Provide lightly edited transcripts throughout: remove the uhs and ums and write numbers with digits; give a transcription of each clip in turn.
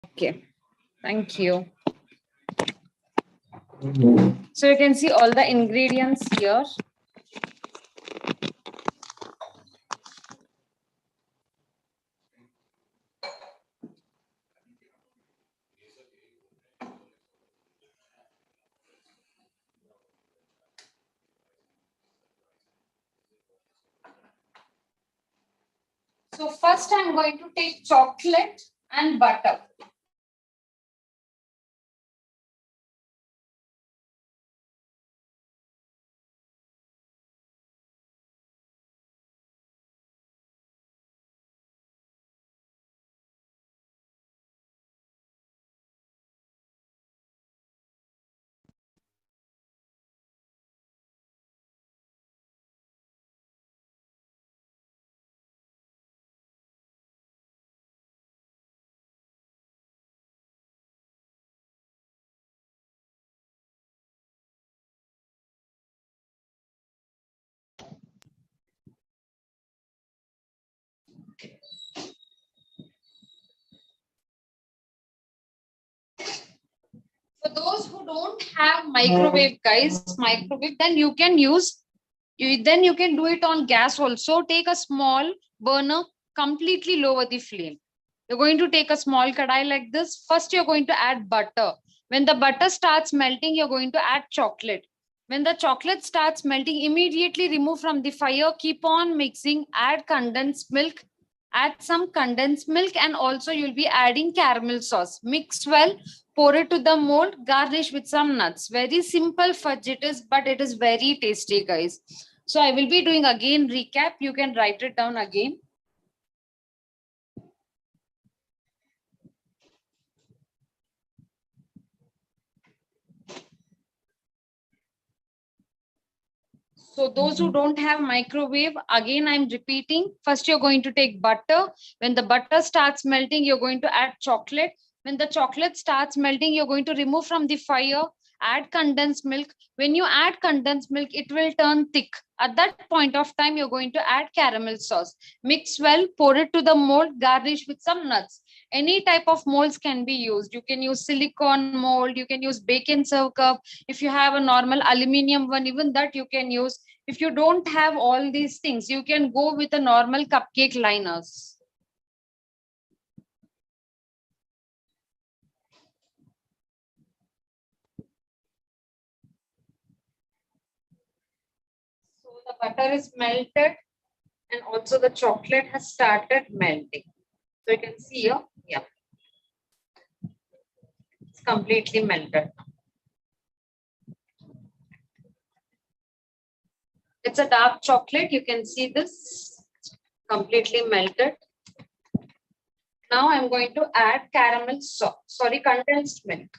Okay, thank you. So you can see all the ingredients here. So first I'm going to take chocolate and butter. For those who don't have microwave, guys, microwave, then you can use, then you can do it on gas also. Take a small burner, completely lower the flame. You're going to take a small kadai like this. First, you're going to add butter. When the butter starts melting, you're going to add chocolate. When the chocolate starts melting, immediately remove from the fire. Keep on mixing. Add condensed milk. Add some condensed milk, and also you'll be adding caramel sauce. Mix well, pour it to the mold, garnish with some nuts. Very simple fudge it is, but it is very tasty, guys. So I will be doing again recap. You can write it down again. So those who don't have microwave, again, I'm repeating. First, you're going to take butter. When the butter starts melting, you're going to add chocolate. When the chocolate starts melting, you're going to remove from the fire, add condensed milk. When you add condensed milk, it will turn thick. At that point of time, you're going to add caramel sauce. Mix well, pour it to the mold, garnish with some nuts. Any type of molds can be used. You can use silicone mold, you can use bake and serve cup. If you have a normal aluminum one, even that you can use. If you don't have all these things, you can go with a normal cupcake liners. So the butter is melted and also the chocolate has started melting. So you can see here, yeah, it's completely melted. It's a dark chocolate. You can see this completely melted. Now I'm going to add caramel sauce, condensed milk.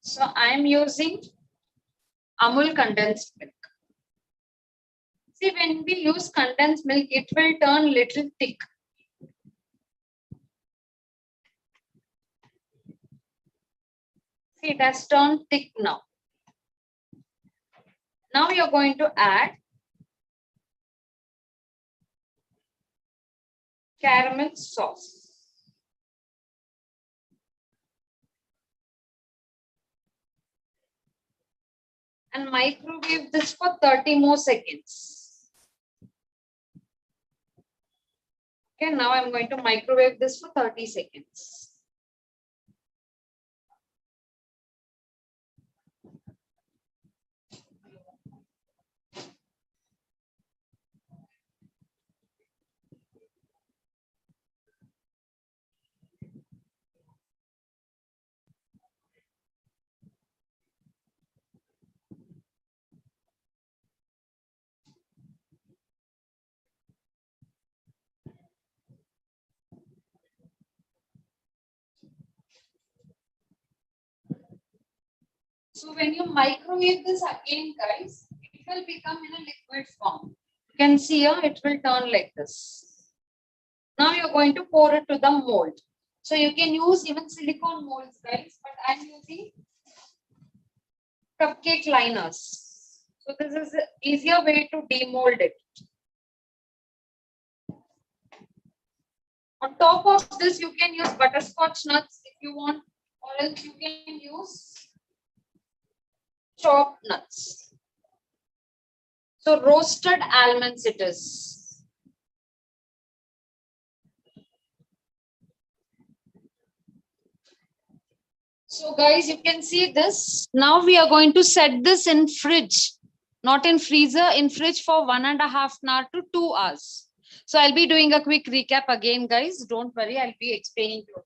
So I'm using Amul condensed milk. See, when we use condensed milk, it will turn little thick. See, it has turned thick now. Now you're going to add caramel sauce. And microwave this for 30 more seconds. Okay, now I'm going to microwave this for 30 seconds. So when you microwave this again, guys, it will become in a liquid form. You can see here, it will turn like this. Now you're going to pour it to the mold. So you can use even silicone molds, guys, but I'm using cupcake liners. So this is an easier way to demold it. On top of this, you can use butterscotch nuts if you want, or else you can use chopped nuts. So roasted almonds it is. So guys, you can see this. Now we are going to set this in fridge, not in freezer, in fridge for 1.5 hours to 2 hours. So I'll be doing a quick recap again, guys. Don't worry, I'll be explaining to you.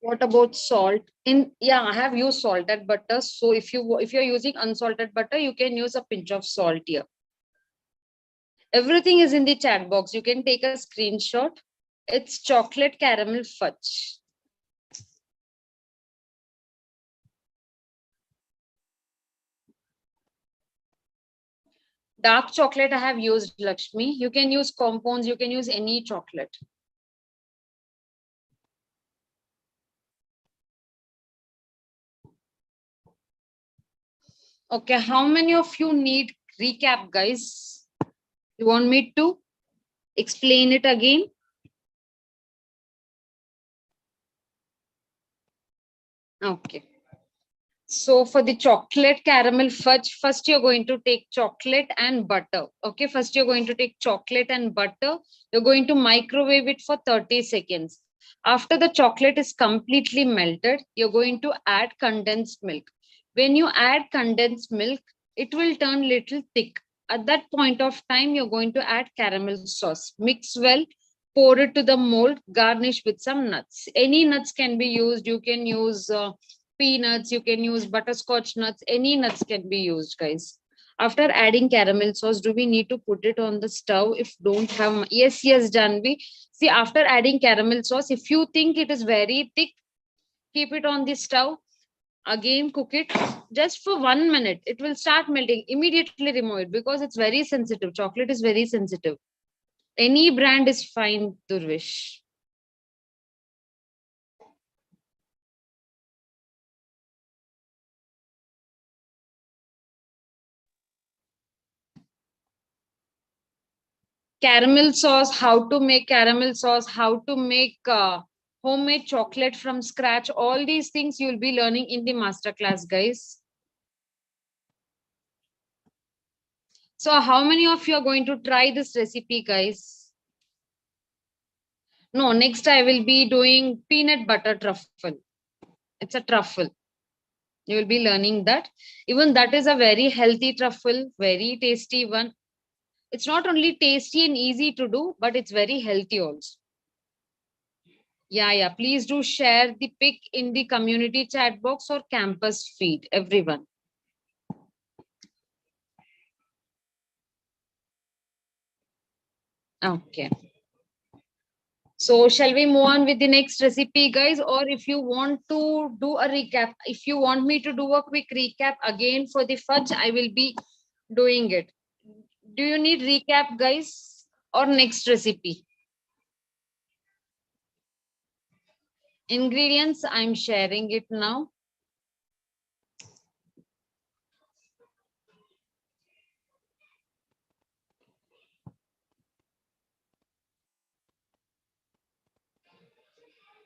What about salt? Yeah, I have used salted butter. So if you're using unsalted butter, you can use a pinch of salt here. Everything is in the chat box. You can take a screenshot. It's chocolate caramel fudge. Dark chocolate I have used, Lakshmi. You can use compounds. You can use any chocolate. Okay, how many of you need recap, guys? You want me to explain it again? Okay. So for the chocolate caramel fudge, first you're going to take chocolate and butter. Okay, first you're going to take chocolate and butter. You're going to microwave it for 30 seconds. After the chocolate is completely melted, you're going to add condensed milk. When you add condensed milk, it will turn little thick. At that point of time, you're going to add caramel sauce. Mix well, pour it to the mold, garnish with some nuts. Any nuts can be used. You can use peanuts, you can use butterscotch nuts, any nuts can be used, guys. After adding caramel sauce, do we need to put it on the stove if don't have? Yes, Janvi. See, after adding caramel sauce, if you think it is very thick, keep it on the stove. Again, cook it just for 1 minute. It will start melting. Immediately remove it because it's very sensitive. Chocolate is very sensitive. Any brand is fine, Durvish. Caramel sauce, how to make caramel sauce, how to make homemade chocolate from scratch. All these things you'll be learning in the masterclass, guys. So how many of you are going to try this recipe, guys? No, next I will be doing peanut butter truffle. It's a truffle. You will be learning that. Even that is a very healthy truffle, very tasty one. It's not only tasty and easy to do, but it's very healthy also. Yeah. Please do share the pic in the community chat box or campus feed, everyone. Okay. So shall we move on with the next recipe, guys? Or if you want to do a recap, if you want me to do a quick recap again for the fudge, I will be doing it. Do you need recap, guys, or next recipe? Ingredients, I'm sharing it now.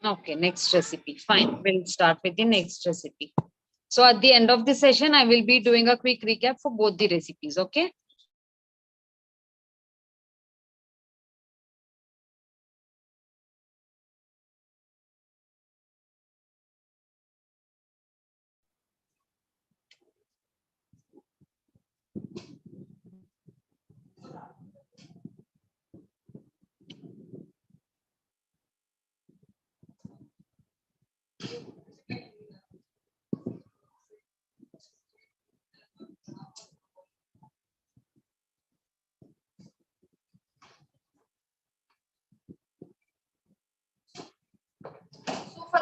Okay, next recipe. Fine. We'll start with the next recipe. So at the end of the session, I will be doing a quick recap for both the recipes. Okay.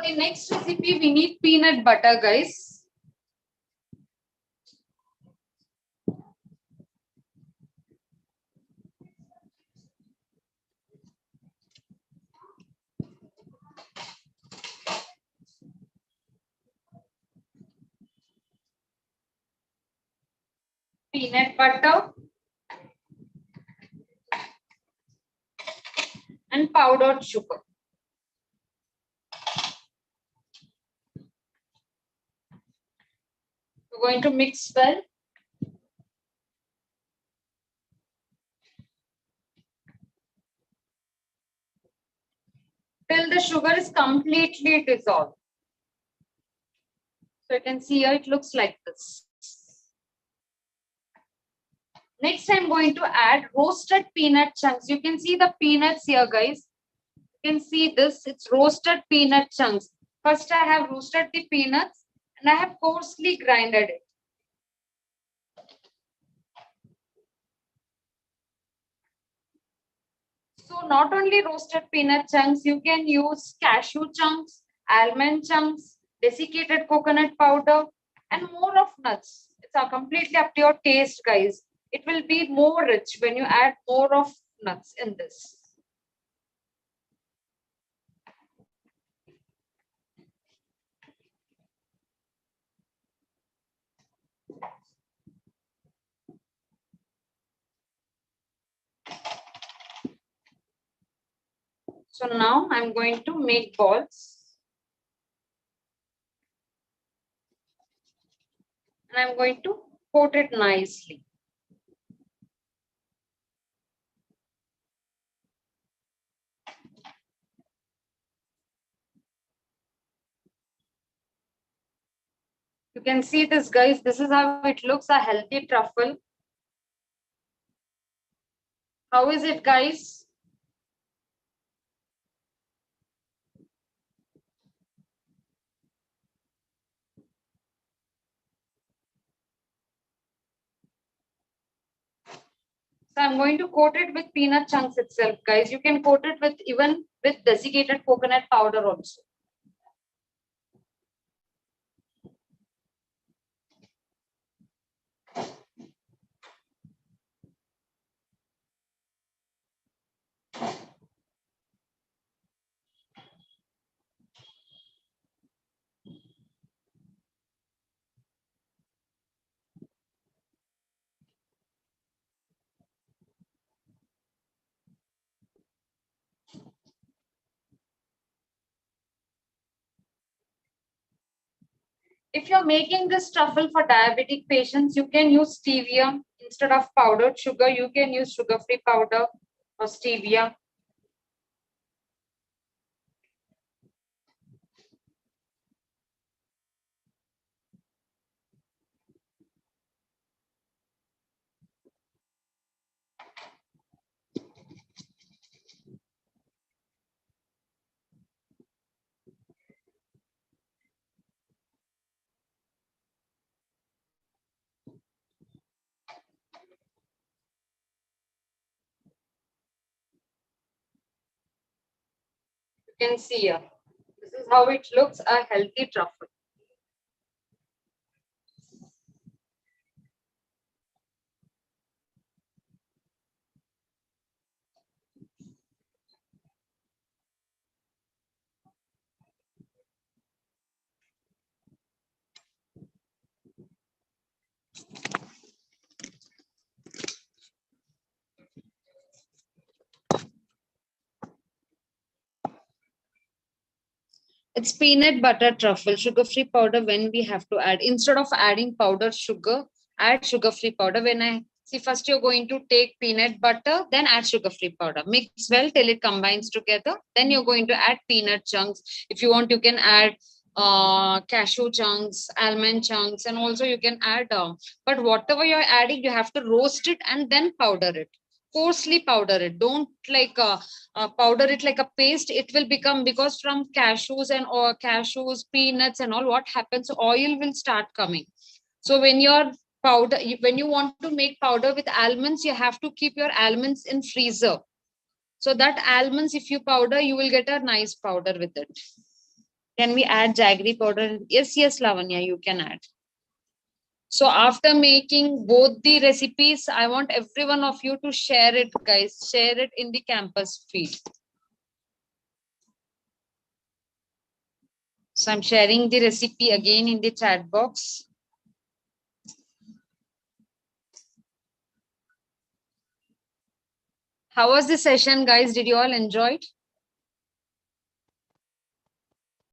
the next recipe, we need peanut butter, guys. Peanut butter and powdered sugar. We're going to mix well. Till the sugar is completely dissolved. So you can see here it looks like this. Next, I'm going to add roasted peanut chunks. You can see the peanuts here, guys. You can see this, it's roasted peanut chunks. First, I have roasted the peanuts and I have coarsely grinded it. So not only roasted peanut chunks, you can use cashew chunks, almond chunks, desiccated coconut powder, and more of nuts. It's completely up to your taste, guys. It will be more rich when you add more of nuts in this. So now I'm going to make balls. And I'm going to coat it nicely. You can see this, guys. This is how it looks, a healthy truffle. How is it, guys? So I'm going to coat it with peanut chunks itself, guys. You can coat it with even with desiccated coconut powder also. If you're making this truffle for diabetic patients, you can use stevia instead of powdered sugar. You can use sugar-free powder or stevia. You can see here. This is how it looks, a healthy truffle. It's peanut butter truffle, sugar-free powder when we have to add. Instead of adding powdered sugar, add sugar-free powder. When I see, first you're going to take peanut butter, then add sugar-free powder. Mix well till it combines together. Then you're going to add peanut chunks. If you want, you can add cashew chunks, almond chunks, and also you can add, but whatever you're adding, you have to roast it and then powder it. Coarsely powder it. Don't like powder it like a paste. It will become, because from cashews and or cashews, peanuts and all, what happens, oil will start coming. So when you're powder, when you want to make powder with almonds, you have to keep your almonds in freezer. So that almonds, if you powder, you will get a nice powder with it. Can we add jaggery powder? Yes, yes, Lavanya, you can add. So after making both the recipes, I want every one of you to share it, guys. Share it in the campus feed. So I'm sharing the recipe again in the chat box. How was the session, guys? Did you all enjoy it?